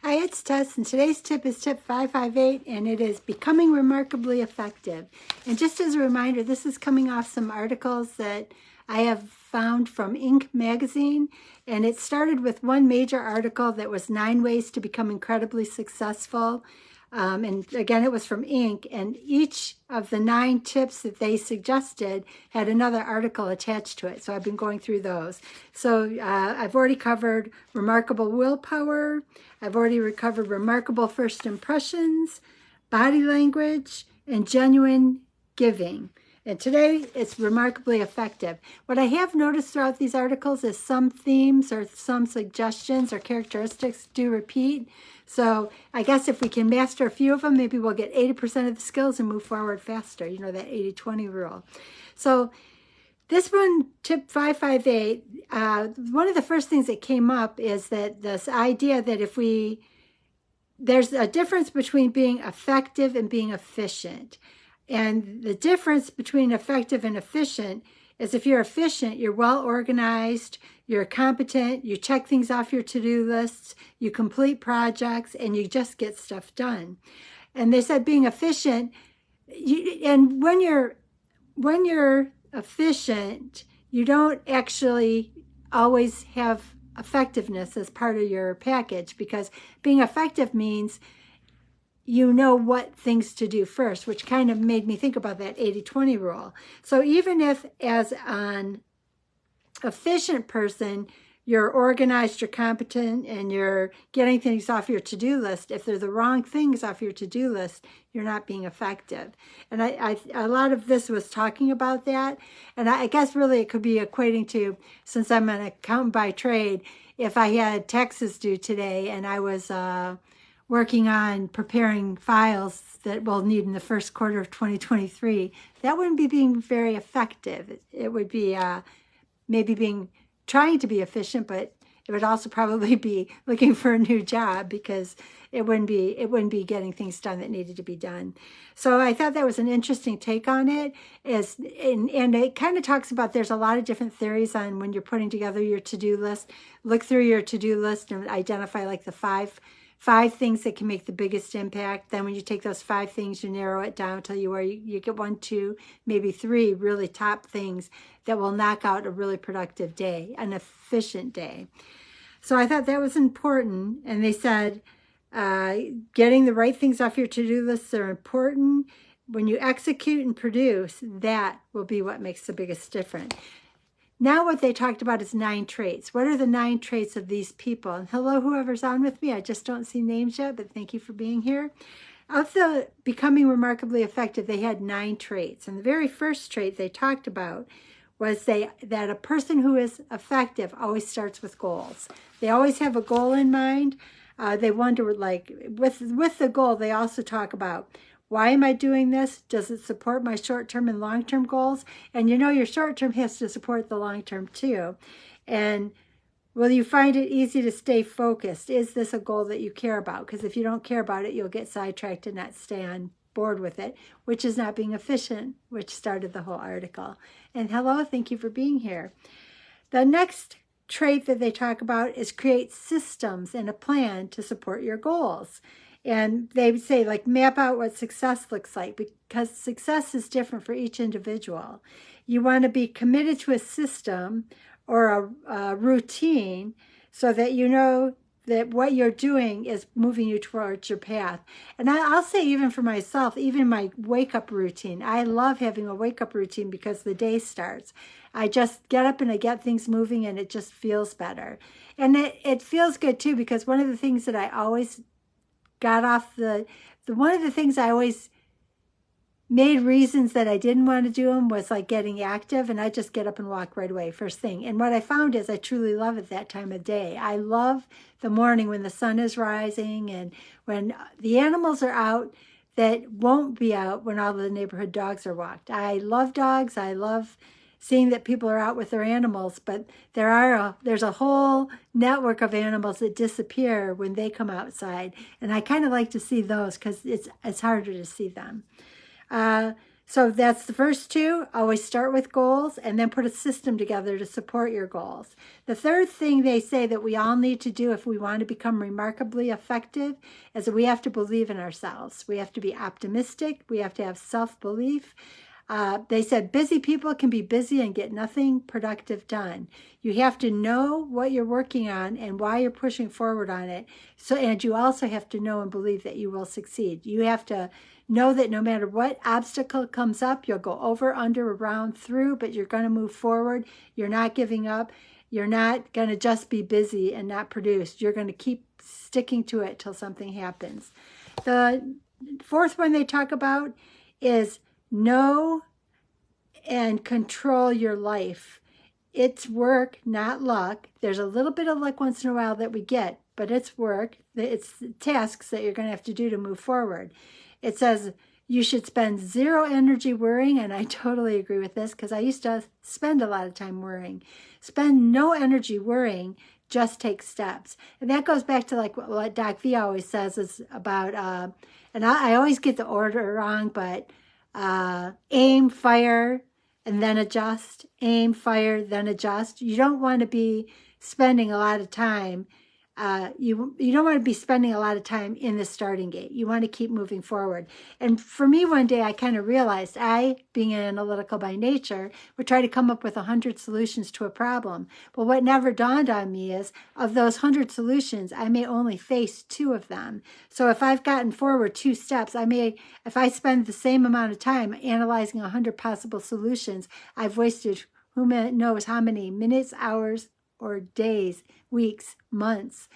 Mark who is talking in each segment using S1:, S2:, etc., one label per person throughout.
S1: Hi, it's Tess, and today's tip is tip 558, and it is becoming remarkably effective. And just as a reminder, this is coming off some articles that I have found from Inc. magazine, and it started with one major article that was 9 ways to become incredibly successful. And again, it was from Inc. And each of the 9 tips that they suggested had another article attached to it. So I've been going through those. So I've already covered remarkable willpower. I've already covered remarkable first impressions, body language, and genuine giving. And today it's remarkably effective. What I have noticed throughout these articles is some themes or some suggestions or characteristics do repeat. So I guess if we can master a few of them, maybe we'll get 80% of the skills and move forward faster. You know, that 80-20 rule. So this one, tip 558, one of the first things that came up is that this idea that there's a difference between being effective and being efficient. And the difference between effective and efficient is if you're efficient, you're well organized, you're competent, you check things off your to-do lists, you complete projects, and you just get stuff done. And they said being efficient, and when you're efficient, you don't actually always have effectiveness as part of your package, because being effective means you know what things to do first, which kind of made me think about that 80-20 rule. So even if as an efficient person, you're organized, you're competent, and you're getting things off your to-do list, if they're the wrong things off your to-do list, you're not being effective. And a lot of this was talking about that. And I guess really it could be equating to, since I'm an accountant by trade, if I had taxes due today and I was working on preparing files that we'll need in the first quarter of 2023, that wouldn't be being very effective. It would be maybe trying to be efficient, but it would also probably be looking for a new job, because it wouldn't be getting things done that needed to be done. So I thought that was an interesting take on it. And it kind of talks about, there's a lot of different theories on when you're putting together your to-do list. Look through your to-do list and identify like the five things that can make the biggest impact. Then when you take those 5 things, you narrow it down till you get 1, 2, maybe 3 really top things that will knock out a really productive day, an efficient day. So I thought that was important. And they said, getting the right things off your to-do lists are important. When you execute and produce, that will be what makes the biggest difference. Now what they talked about is 9 traits. What are the 9 traits of these people? And hello, whoever's on with me. I just don't see names yet, but thank you for being here. Of the becoming remarkably effective, they had 9 traits. And the very first trait they talked about was that a person who is effective always starts with goals. They always have a goal in mind. They wonder, like, with the goal, they also talk about, why am I doing this? Does it support my short-term and long-term goals? And you know, your short-term has to support the long-term too. And will you find it easy to stay focused? Is this a goal that you care about? Because if you don't care about it, you'll get sidetracked and not stay on board with it, which is not being efficient, which started the whole article. And hello, thank you for being here. The next trait that they talk about is create systems and a plan to support your goals. And they would say, like, map out what success looks like, because success is different for each individual. You want to be committed to a system or a routine so that you know that what you're doing is moving you towards your path. And I'll say, even for myself, even my wake-up routine, I love having a wake-up routine because the day starts. I just get up and I get things moving, and it just feels better. And it feels good, too, because one of the things that I always got off one of the things I always made reasons that I didn't want to do them was like getting active, and I just get up and walk right away first thing. And what I found is I truly love it that time of day. I love the morning when the sun is rising and when the animals are out that won't be out when all the neighborhood dogs are walked. I love dogs. I love seeing that people are out with their animals, but there's a whole network of animals that disappear when they come outside, and I kind of like to see those because it's harder to see them. So that's the first two. Always start with goals and then put a system together to support your goals. The third thing they say that we all need to do if we want to become remarkably effective is that we have to believe in ourselves. We have to be optimistic. We have to have self-belief. They said busy people can be busy and get nothing productive done. You have to know what you're working on and why you're pushing forward on it. And you also have to know and believe that you will succeed. You have to know that no matter what obstacle comes up, you'll go over, under, around, through, but you're going to move forward. You're not giving up. You're not going to just be busy and not produce. You're going to keep sticking to it till something happens. The fourth one they talk about is know and control your life. It's work, not luck. There's a little bit of luck once in a while that we get, but it's work. It's tasks that you're going to have to do to move forward. It says you should spend zero energy worrying, and I totally agree with this because I used to spend a lot of time worrying. Spend no energy worrying, just take steps. And that goes back to like what Doc V always says is about, and I always get the order wrong, but aim, fire, and then adjust. Aim, fire, then adjust. You don't want to be spending a lot of time. You don't want to be spending a lot of time in the starting gate. You want to keep moving forward. And for me, one day I kind of realized I, being analytical by nature, would try to come up with 100 solutions to a problem. But what never dawned on me is of those 100 solutions, I may only face 2 of them. So if I've gotten forward 2 steps, if I spend the same amount of time analyzing 100 possible solutions, I've wasted who knows how many minutes, hours, or days, weeks, months,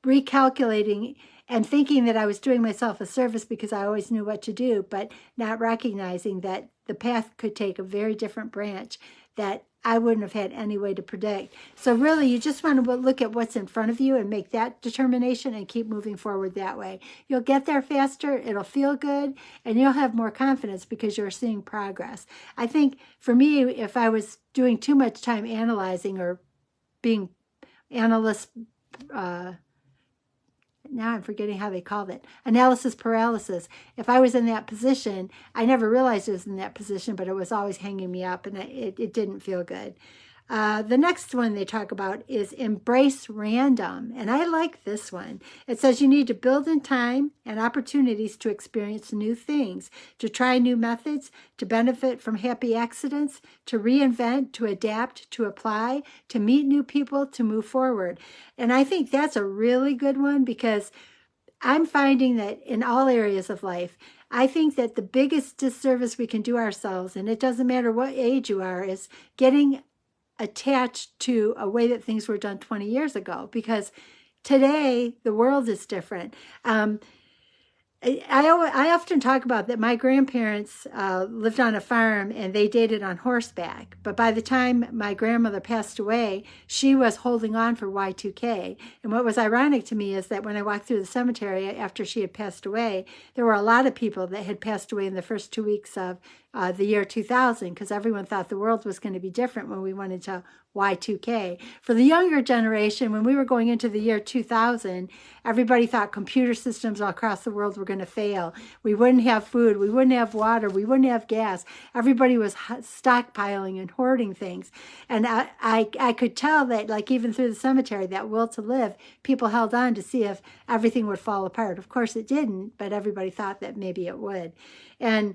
S1: recalculating and thinking that I was doing myself a service because I always knew what to do, but not recognizing that the path could take a very different branch that I wouldn't have had any way to predict. So really, you just want to look at what's in front of you and make that determination and keep moving forward that way. You'll get there faster, it'll feel good, and you'll have more confidence because you're seeing progress. I think for me, if I was doing too much time analyzing or being analyst, now I'm forgetting how they called it, analysis paralysis. If I was in that position, I never realized it was in that position, but it was always hanging me up and it didn't feel good. The next one they talk about is embrace random. And I like this one. It says you need to build in time and opportunities to experience new things, to try new methods, to benefit from happy accidents, to reinvent, to adapt, to apply, to meet new people, to move forward. And I think that's a really good one because I'm finding that in all areas of life, I think that the biggest disservice we can do ourselves, and it doesn't matter what age you are, is getting attached to a way that things were done 20 years ago, because today the world is different. I often talk about that my grandparents lived on a farm and they dated on horseback. But by the time my grandmother passed away, she was holding on for Y2K. And what was ironic to me is that when I walked through the cemetery after she had passed away, there were a lot of people that had passed away in the first 2 weeks of the year 2000, because everyone thought the world was going to be different when we went into Y2K. For the younger generation, when we were going into the year 2000, everybody thought computer systems all across the world were going to fail. We wouldn't have food. We wouldn't have water. We wouldn't have gas. Everybody was stockpiling and hoarding things. And I could tell that, like, even through the cemetery, that will to live, people held on to see if everything would fall apart. Of course it didn't, but everybody thought that maybe it would. And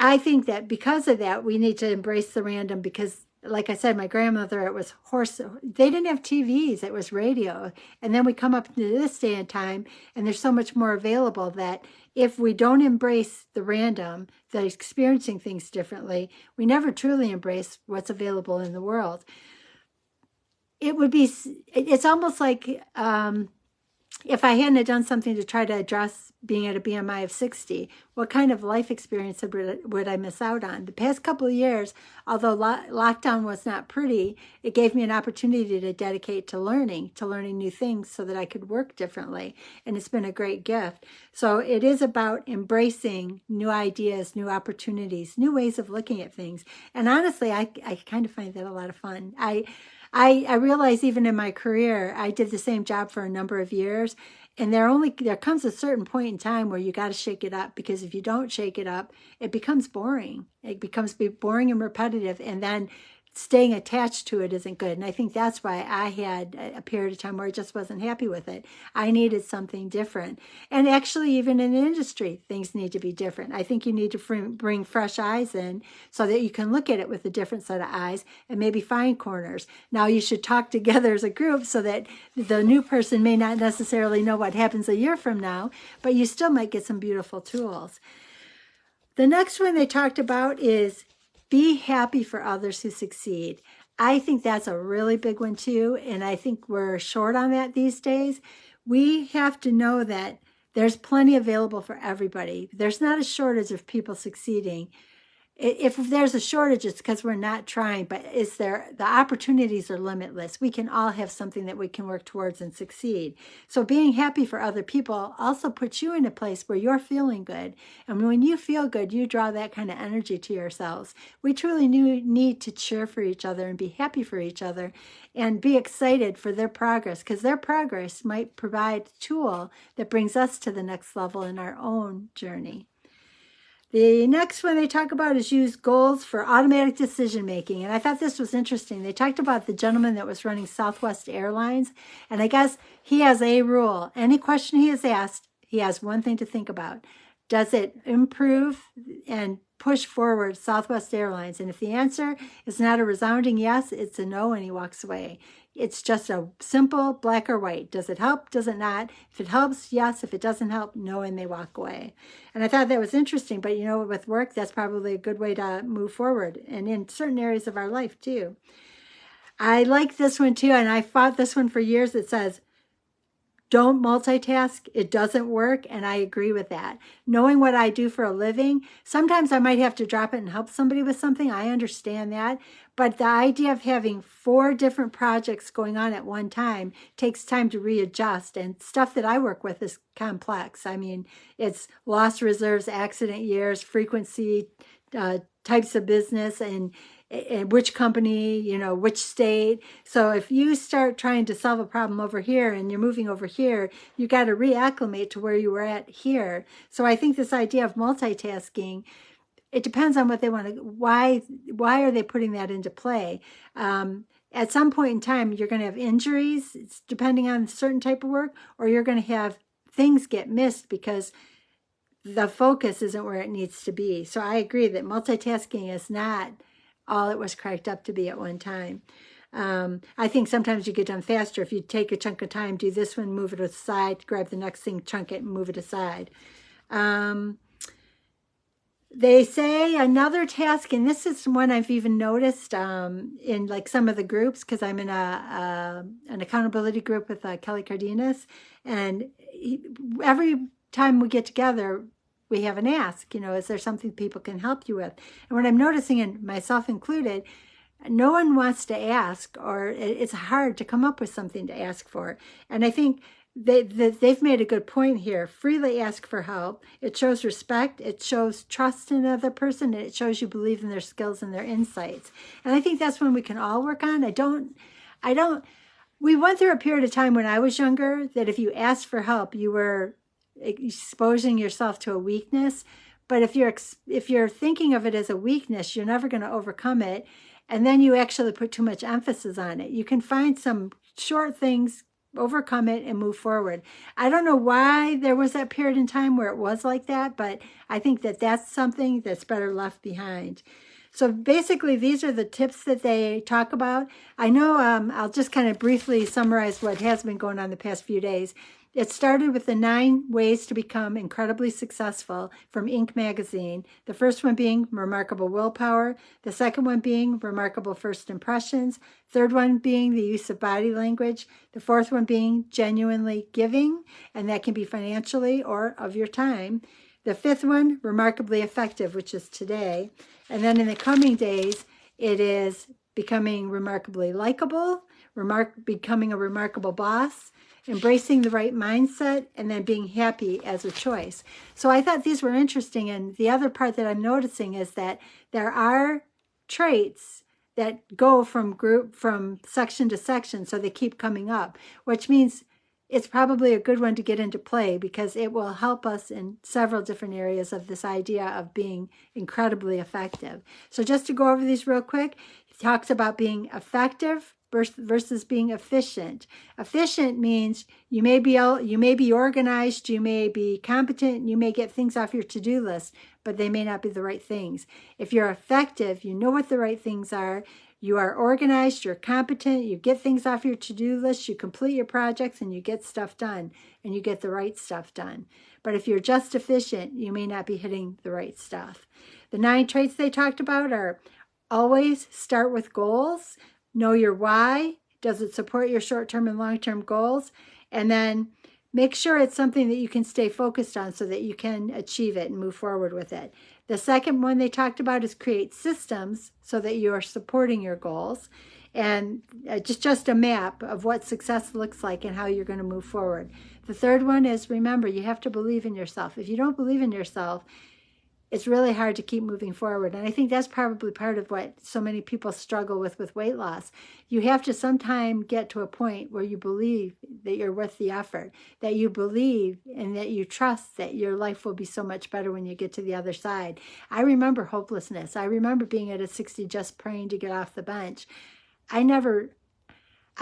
S1: I think that because of that, we need to embrace the random because, like I said, my grandmother, it was they didn't have TVs, it was radio. And then we come up to this day and time, and there's so much more available that if we don't embrace the random, the experiencing things differently, we never truly embrace what's available in the world. It's almost like if I hadn't done something to try to address being at a BMI of 60, what kind of life experience would I miss out on? The past couple of years, although lockdown was not pretty, it gave me an opportunity to dedicate to learning new things so that I could work differently. And it's been a great gift. So it is about embracing new ideas, new opportunities, new ways of looking at things. And honestly, I kind of find that a lot of fun. I realize even in my career, I did the same job for a number of years. And there comes a certain point in time where you got to shake it up, because if you don't shake it up, it becomes boring. It becomes boring and repetitive. And then staying attached to it isn't good. And I think that's why I had a period of time where I just wasn't happy with it. I needed something different. And actually, even in the industry, things need to be different. I think you need to bring fresh eyes in so that you can look at it with a different set of eyes and maybe find corners. Now, you should talk together as a group so that the new person may not necessarily know what happens a year from now, but you still might get some beautiful tools. The next one they talked about is be happy for others who succeed. I think that's a really big one too, and I think we're short on that these days. We have to know that there's plenty available for everybody. There's not a shortage of people succeeding. If there's a shortage, it's because we're not trying, but the opportunities are limitless. We can all have something that we can work towards and succeed. So being happy for other people also puts you in a place where you're feeling good. And when you feel good, you draw that kind of energy to yourselves. We truly need to cheer for each other and be happy for each other and be excited for their progress, because their progress might provide a tool that brings us to the next level in our own journey. The next one they talk about is use goals for automatic decision making. And I thought this was interesting. They talked about the gentleman that was running Southwest Airlines. And I guess he has a rule. Any question he is asked, he has one thing to think about. Does it improve and push forward Southwest Airlines? And if the answer is not a resounding yes, it's a no, and he walks away. It's just a simple black or white. Does it help? Does it not? If it helps, yes. If it doesn't help, no, and they walk away. And I thought that was interesting. But, you know, with work, that's probably a good way to move forward. And in certain areas of our life, too. I like this one, too. And I fought this one for years. It says, don't multitask. It doesn't work. And I agree with that. Knowing what I do for a living, sometimes I might have to drop it and help somebody with something. I understand that. But the idea of having 4 different projects going on at one time takes time to readjust. And stuff that I work with is complex. I mean, it's loss reserves, accident years, frequency, types of business, and which company, you know, which state. So if you start trying to solve a problem over here and you're moving over here, you got to reacclimate to where you were at here. So I think this idea of multitasking, it depends on what they want to, why are they putting that into play? At some point in time, you're going to have injuries, depending on a certain type of work, or you're going to have things get missed because the focus isn't where it needs to be. So I agree that multitasking is not all it was cracked up to be at one time. I think sometimes you get done faster if you take a chunk of time, do this one, move it aside, grab the next thing, chunk it, and move it aside. They say another task, and this is one I've even noticed in like some of the groups, because I'm in an accountability group with Kelly Cardenas, and every time we get together, we have an ask, you know, is there something people can help you with? And what I'm noticing, and myself included, no one wants to ask, or it's hard to come up with something to ask for. And I think they've made a good point here. Freely ask for help. It shows respect. It shows trust in another person. And it shows you believe in their skills and their insights. And I think that's when we can all work on. We went through a period of time when I was younger that if you asked for help, you were exposing yourself to a weakness. But if you're thinking of it as a weakness, you're never going to overcome it. And then you actually put too much emphasis on it. You can find some short things, overcome it, and move forward. I don't know why there was that period in time where it was like that, but I think that that's something that's better left behind. So basically, these are the tips that they talk about. I know I'll just kind of briefly summarize what has been going on the past few days. It started with the 9 ways to become incredibly successful from Inc. magazine. The first one being remarkable willpower. The second one being remarkable first impressions. Third one being the use of body language. The fourth one being genuinely giving, and that can be financially or of your time. The fifth one, remarkably effective, which is today. And then in the coming days, it is becoming remarkably likable, becoming a remarkable boss, embracing the right mindset, and then being happy as a choice. So I thought these were interesting. And the other part that I'm noticing is that there are traits that go from section to section, so they keep coming up, which means it's probably a good one to get into play because it will help us in several different areas of this idea of being incredibly effective. So just to go over these real quick, it talks about being effective versus being efficient. Efficient means you may be organized, you may be competent, you may get things off your to-do list, but they may not be the right things. If you're effective, you know what the right things are. You are organized, you're competent, you get things off your to-do list, you complete your projects, and you get stuff done, and you get the right stuff done. But if you're just efficient, you may not be hitting the right stuff. The 9 traits they talked about are always start with goals, know your why, does it support your short-term and long-term goals, and then make sure it's something that you can stay focused on so that you can achieve it and move forward with it. The second one they talked about is create systems so that you are supporting your goals, and just a map of what success looks like and how you're going to move forward. The third one is, remember, you have to believe in yourself. If you don't believe in yourself, it's really hard to keep moving forward. And I think that's probably part of what so many people struggle with weight loss. You have to sometime get to a point where you believe that you're worth the effort, that you believe and that you trust that your life will be so much better when you get to the other side. I remember hopelessness. I remember being at a 60 just praying to get off the bench. I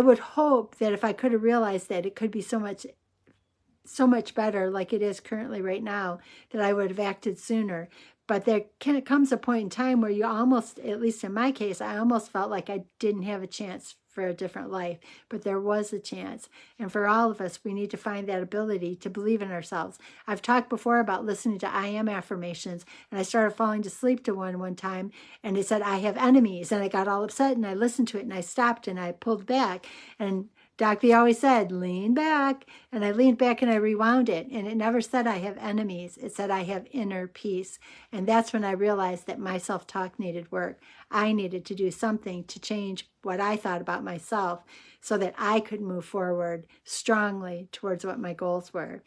S1: would hope that if I could have realized that it could be so much better like it is currently right now, that I would have acted sooner. But there comes a point in time where you almost, at least in my case, I almost felt like I didn't have a chance for a different life, but there was a chance. And for all of us, we need to find that ability to believe in ourselves. I've talked before about listening to I am affirmations, and I started falling to sleep to one time, and it said, I have enemies, and I got all upset, and I listened to it, and I stopped, and I pulled back, and Doc B always said, lean back. And I leaned back and I rewound it. And it never said I have enemies. It said I have inner peace. And that's when I realized that my self-talk needed work. I needed to do something to change what I thought about myself so that I could move forward strongly towards what my goals were.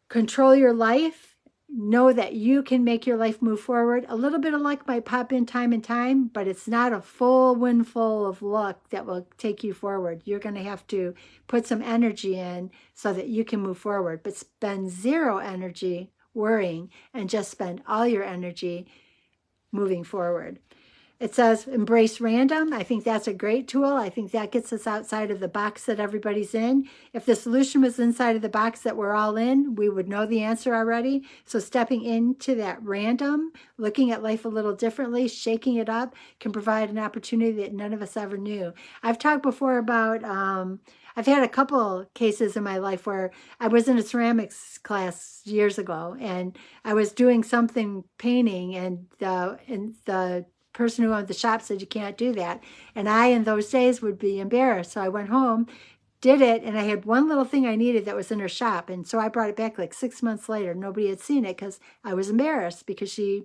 S1: Control your life. Know that you can make your life move forward. A little bit of luck might pop in time and time, but it's not a full windfall of luck that will take you forward. You're going to have to put some energy in so that you can move forward, but spend zero energy worrying and just spend all your energy moving forward. It says embrace random. I think that's a great tool. I think that gets us outside of the box that everybody's in. If the solution was inside of the box that we're all in, we would know the answer already. So stepping into that random, looking at life a little differently, shaking it up, can provide an opportunity that none of us ever knew. I've talked before about, I've had a couple cases in my life where I was in a ceramics class years ago, and I was doing something painting, and the person who owned the shop said, you can't do that. And I, in those days, would be embarrassed. So I went home, did it, and I had one little thing I needed that was in her shop. And so I brought it back like 6 months later. Nobody had seen it because I was embarrassed because she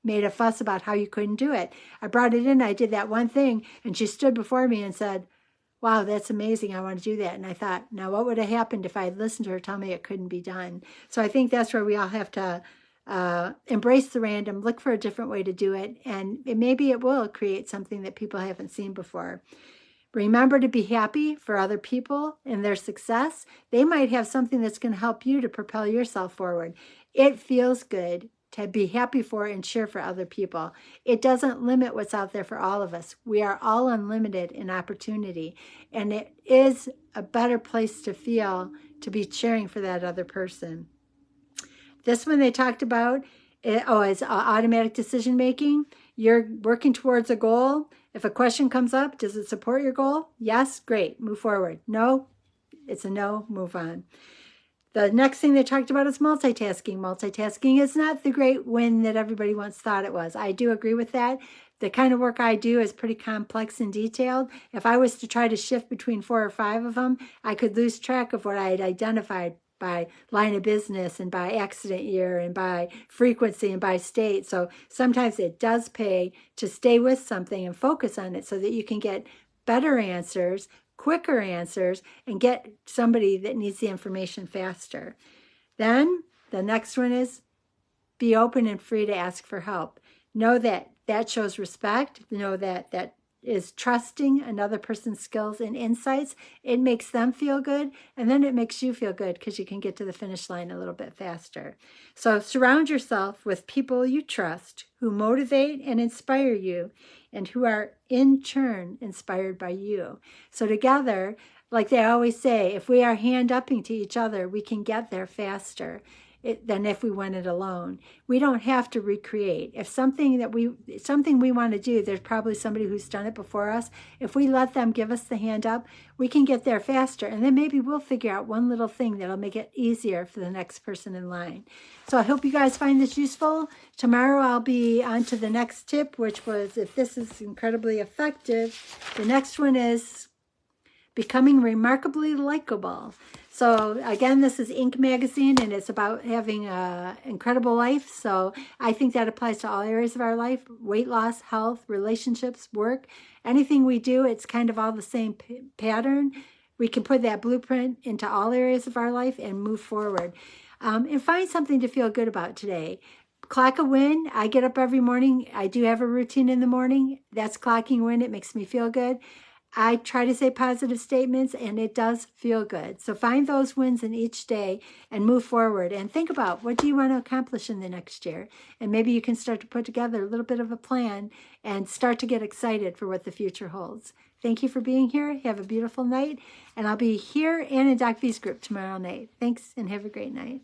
S1: made a fuss about how you couldn't do it. I brought it in, I did that one thing, and she stood before me and said, wow, that's amazing. I want to do that. And I thought, now what would have happened if I had listened to her tell me it couldn't be done? So I think that's where we all have to embrace the random, look for a different way to do it, and maybe it will create something that people haven't seen before. Remember to be happy for other people and their success. They might have something that's going to help you to propel yourself forward. It feels good to be happy for and cheer for other people. It doesn't limit what's out there for all of us. We are all unlimited in opportunity, and it is a better place to feel to be cheering for that other person. This one they talked about is automatic decision making. You're working towards a goal. If a question comes up, does it support your goal? Yes, great, move forward. No, it's a no, move on. The next thing they talked about is multitasking. Multitasking is not the great win that everybody once thought it was. I do agree with that. The kind of work I do is pretty complex and detailed. If I was to try to shift between 4 or 5 of them, I could lose track of what I had identified by line of business and by accident year and by frequency and by state. So sometimes it does pay to stay with something and focus on it so that you can get better answers, quicker answers, and get somebody that needs the information faster. Then the next one is be open and free to ask for help. Know that that shows respect, that is trusting another person's skills and insights. It makes them feel good, and then it makes you feel good because you can get to the finish line a little bit faster. So surround yourself with people you trust, who motivate and inspire you, and who are in turn inspired by you. So together, like they always say, if we are hand-upping to each other, we can get there faster than if we went it alone. We don't have to recreate. If something we want to do, there's probably somebody who's done it before us. If we let them give us the hand up, we can get there faster. And then maybe we'll figure out one little thing that'll make it easier for the next person in line. So I hope you guys find this useful. Tomorrow I'll be on to the next tip, which was, if this is incredibly effective, the next one is becoming remarkably likable. So again, this is Inc. magazine, and it's about having an incredible life. So I think that applies to all areas of our life: weight loss, health, relationships, work, anything we do. It's kind of all the same pattern. We can put that blueprint into all areas of our life and move forward. And find something to feel good about today. Clock a win. I get up every morning. I do have a routine in the morning. That's clocking win. It makes me feel good. I try to say positive statements, and it does feel good. So find those wins in each day and move forward. And think about, what do you want to accomplish in the next year? And maybe you can start to put together a little bit of a plan and start to get excited for what the future holds. Thank you for being here. Have a beautiful night. And I'll be here and in Doc V's group tomorrow night. Thanks, and have a great night.